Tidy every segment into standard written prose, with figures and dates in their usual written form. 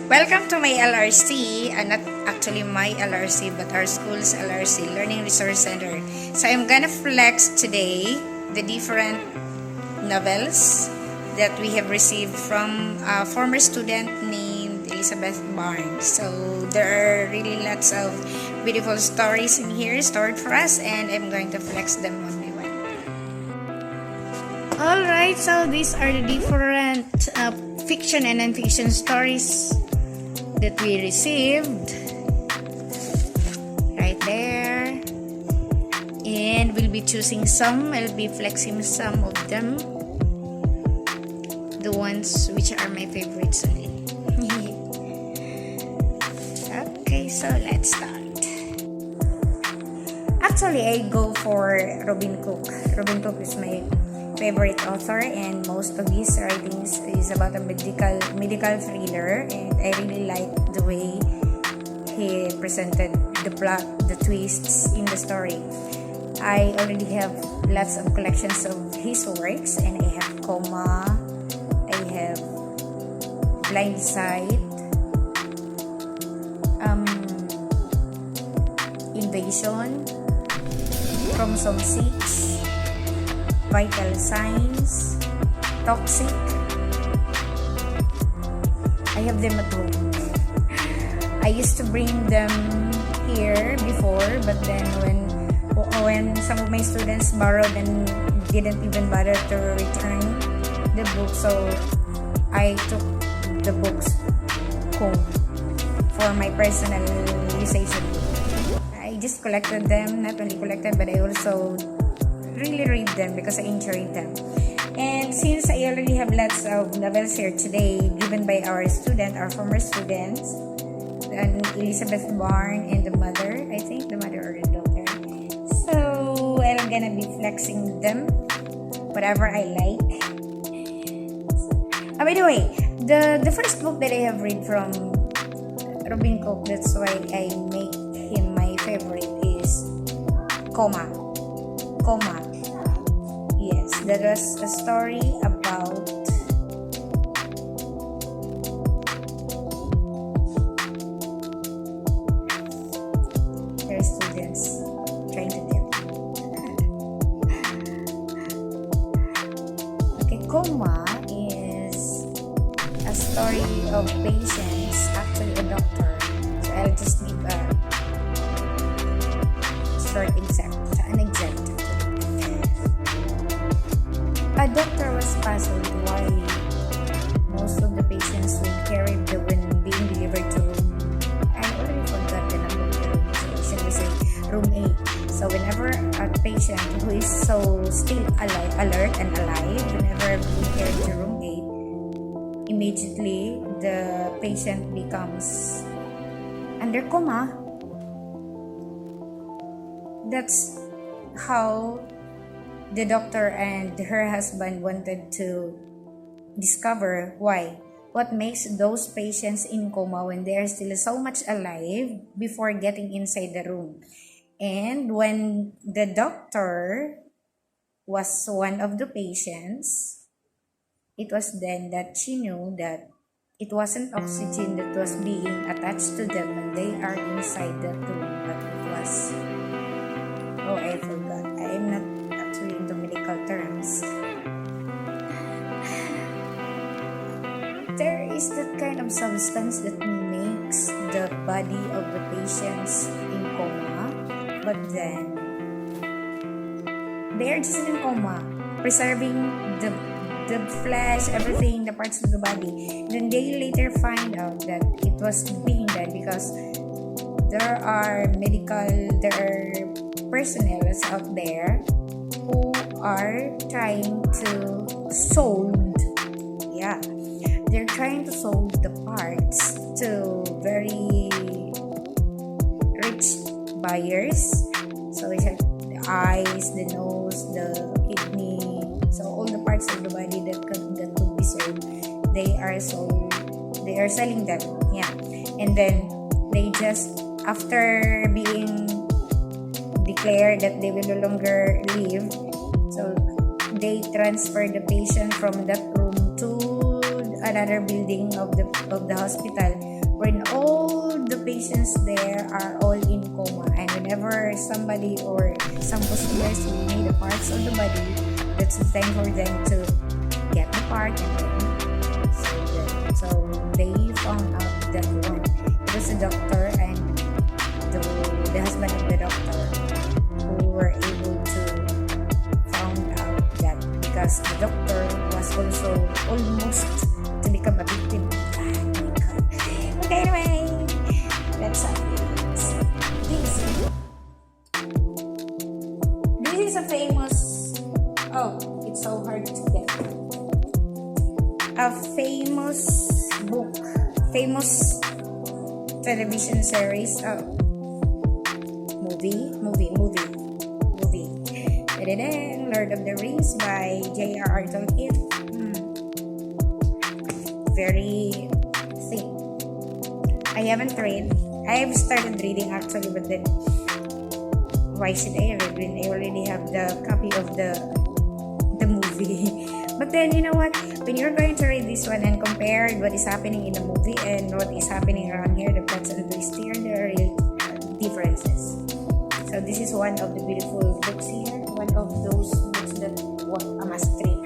Welcome to my LRC, not actually my LRC, but our school's LRC, Learning Resource Center. So I'm gonna flex today the different novels that we have received from a former student named Elizabeth Barnes. So there are really lots of beautiful stories in here stored for us, and I'm going to flex them one by one. Alright, so these are the different fiction and non-fiction stories that we received right there, and we'll be choosing some. I'll be flexing some of them, the ones which are my favorites only. Okay, so let's start. Actually, I go for Robin Cook. Robin Cook is my favorite author, and most of his writings is about a medical thriller, and I really like the way he presented the plot, the twists in the story. I already have lots of collections of his works, and I have Coma, I have Blind Sight, Invasion, Chromosome 6, Vital Signs, Toxic. I have them at home. I used to bring them here before, but then when some of my students borrowed and didn't even bother to return the book, so I took the books home for my personal usage. I just collected them, not only collected, but I also really read them because I enjoyed them. And since I already have lots of novels here today given by our former students, Elizabeth Barnes and the mother, I think the mother or the daughter. So I'm gonna be flexing them, whatever I like. By the way, the first book that I have read from Robin Cook, that's why I make him my favorite, is Coma. Yes, that was a story about their students trying to get. Okay, Coma is a story of patients, actually a doctor. So I'll just leave a short an example. A doctor was puzzled why most of the patients when being delivered to room. I already forgot the number of the room, so should we say room 8. So whenever a patient who is so still alert and alive, whenever being carried to room 8, immediately the patient becomes under coma. That's how the doctor and her husband wanted to discover what makes those patients in coma when they are still so much alive before getting inside the room. And when the doctor was one of the patients, it was then that she knew that it wasn't oxygen that was being attached to them when they are inside the room, but it was, I forgot. I am not actually into medical terms. There is that kind of substance that makes the body of the patients in coma, but then they are just in coma, preserving the flesh, everything, the parts of the body. Then they later find out that it was being done because there are personnel out there who are trying to they're trying to solve the parts to very rich buyers. So we have the eyes, the nose, the kidney, so all the parts of the body that could be sold, they are selling them. And then they just, after being declared that they will no longer live, so they transfer the patient from that room to another building of the hospital when all the patients there are all in coma, and whenever somebody or some customers will need the parts of the body, that's the time for them to get the part and then sell them. So they found out that one, it was a doctor and the husband of the doctor who were able to found out that, because the doctor was also almost to become a victim of that. Oh my God. Okay, anyway, let's have this. This is a famous, oh, it's so hard to get. A famous book, famous television series, movie. Lord of the Rings by J.R.R. Tolkien. Very thick. I haven't read. I have started reading actually, but then why should I read when I already have the copy of the movie? But then you know what? When you're going to read this one and compare what is happening in the movie and what is happening around here, the plots and twist here, there are real differences. So this is one of the beautiful books here. One of those books that a must read.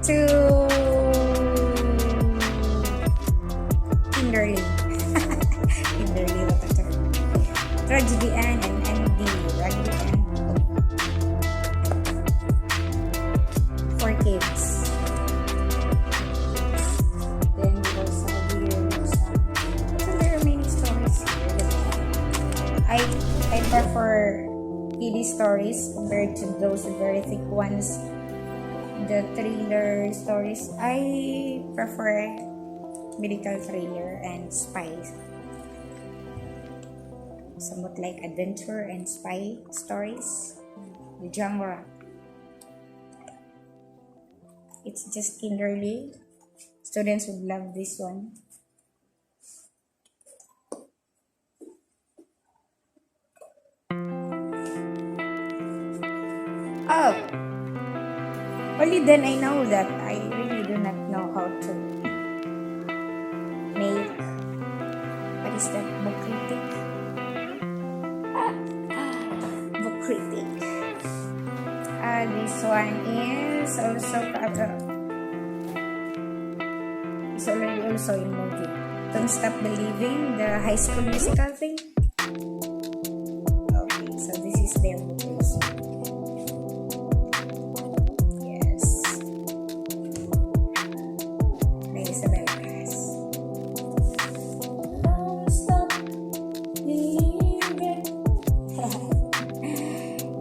To Kimberly. Kimberly, what a term. Tragedy Ann and Andy. Raggedy Ann. For kids. Then we also have here some, there are many stories here. I prefer kiddie stories compared to those very thick ones. The thriller stories, I prefer medical thriller and spy. Somewhat like adventure and spy stories. The genre. It's just kinderly. Students would love this one. Oh! Only then I know that I really do not know how to make, what is that, book critic? Book critic. This one is also it's already also in movie. Don't Stop Believing, the High School Musical thing. Okay, so this is their movie.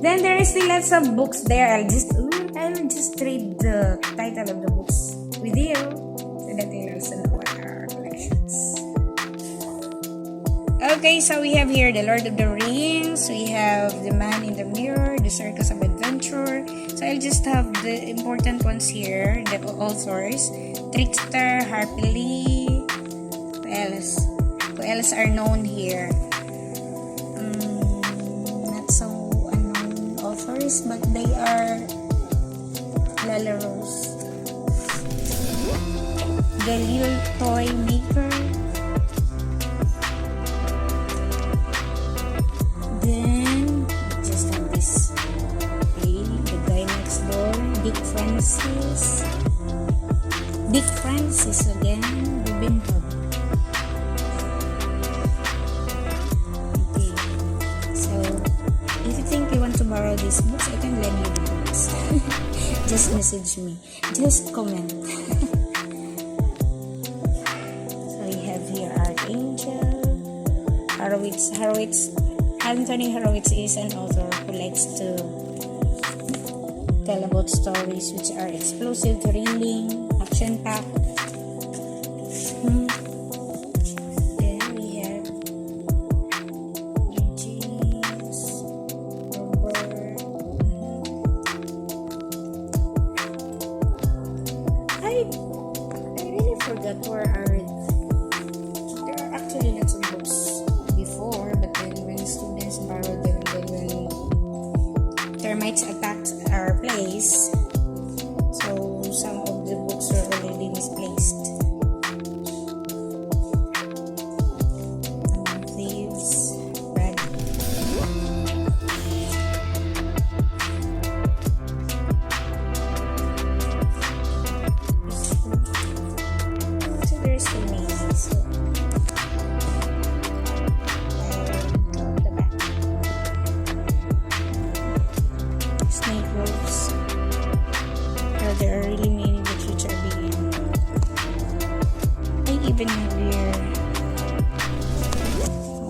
Then there is still lots of books there. I'll just read the title of the books with you so that you'll also know what are our collections. Okay, so we have here The Lord of the Rings, we have The Man in the Mirror, The Circus of Adventure. So I'll just have the important ones here, the authors, Trickster, Harper Lee, who else are known here. But they are Lala Rose, The Little Toy Maker, then just have this, okay, The Guy Next Door, Dick Francis again, Robin Hood. Borrow these books, I can lend you the books. Just message me, just comment. So we have here Archangel Horowitz. Anthony Horowitz is an author who likes to tell about stories which are explosive, thrilling, action-packed. There are actually lots of books before, but then when students borrowed them, then when termites attacked our place. So some of the books are already misplaced. Among Thieves, Red. So there's so many. So I'll the back. Snake Wolves. Well, there are really many books which are big. I even have here.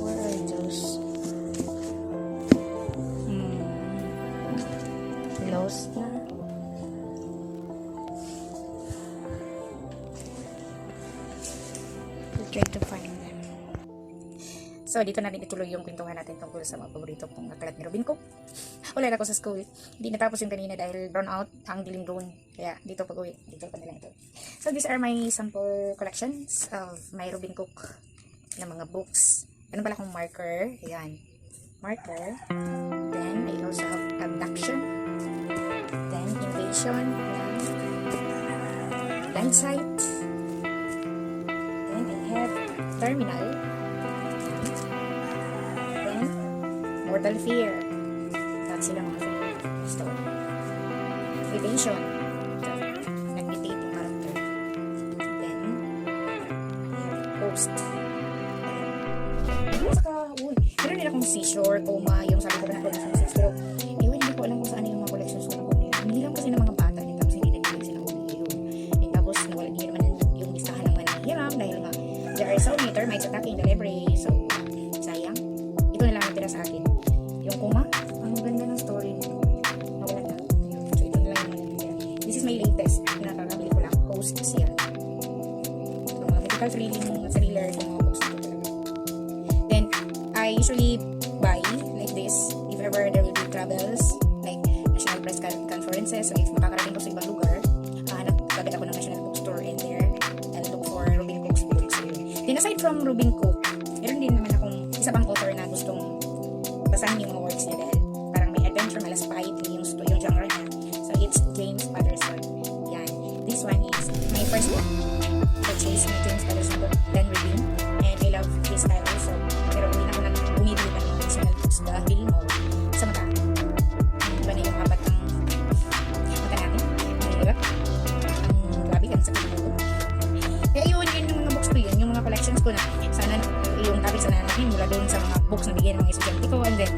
Where are those? Lost na. We'll try to find them. So, dito na rin ituloy yung kwentuhan natin tungkol sa mga paborito kong aklat ni Robin Cook. Wala na ako sa school. Hindi natapos yung kanina dahil brown out ang dilim doon. Kaya dito pag-uwi. Dito pa nila ito. So these are my sample collections of my Robin Cook na mga books. Ano pala akong marker? Ayan. Marker. Then I also have Abduction. Then Invasion. Blind Sight. Then I have Terminal. Then Mortal Fear. Sila mga favorite story. Evasion. Nag-dictate yung character. Then, we have Ghost. Saka, meron nila akong Seashore, Coma, yung sabi ko na collections. Pero, ewan, hindi ko alam kung saan yung mga collections ko na po nila. Hinilang kasi ng mga bata, and tapos hindi nagiging sila kung yun. And tapos, nawala din naman yung listahan ng mga nahihiram dahil nga, there are so many termites attacking the library. So, sayang. Ito na lang ang tira sa akin. Yung Coma, ang ganda ng story nito. Nawala na. So, ito na lang yung nangyayari. This is my latest. Nakakabili ko lang. Host siya. So, mga medical thriller, yung mga books nito talaga. Then, I usually buy like this if ever there will be travels, like national press conferences. So, if makakarating ko sa ibang lugar, hanap agad ako ng national bookstore in there and look for Robin Cook's books. Then, aside from Robin Cook, meron din naman akong isa pang author na gustong basahin yung mga works niya dahil parang may adventure, malas fight yung genre niya. So, it's James Patterson. Yan. This one is my first book. Purchase na James Patterson book, then reading. And I love his style also. Pero hindi na ako bumibili pa ng mga original books dahil mo sa mata. Iba na yung apat ng mata natin. Ang hirap. Ang grabe ka sa pinag-book. Kaya yun yung mga books ko yun. Yung mga collections ko na sana yung topics na natin mula doon sa mga books na bigyan ng mga estudyante ko, and then